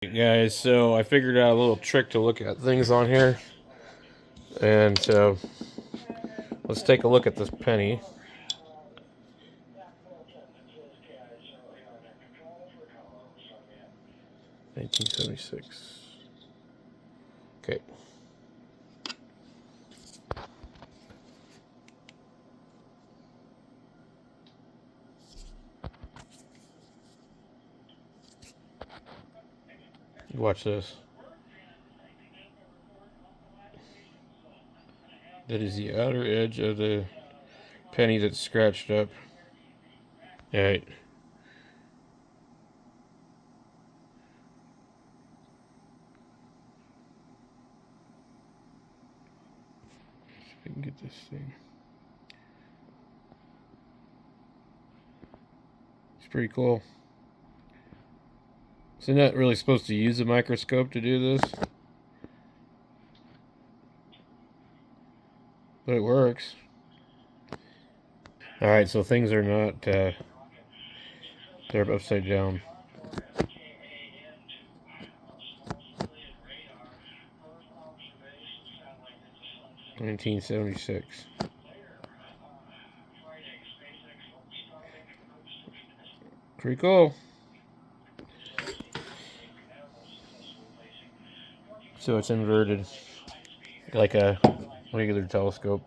Hey guys, so I figured out a little trick to look at things on here, and so let's take a look at this penny. $19.76. Okay. Watch this. That is the outer edge of the penny that's scratched up. Alright. See if I can get this thing. It's pretty cool. So you're not really supposed to use a microscope to do this, but it works. Alright, so things are not, they're upside down. 1976. Pretty cool. So it's inverted, like a regular telescope.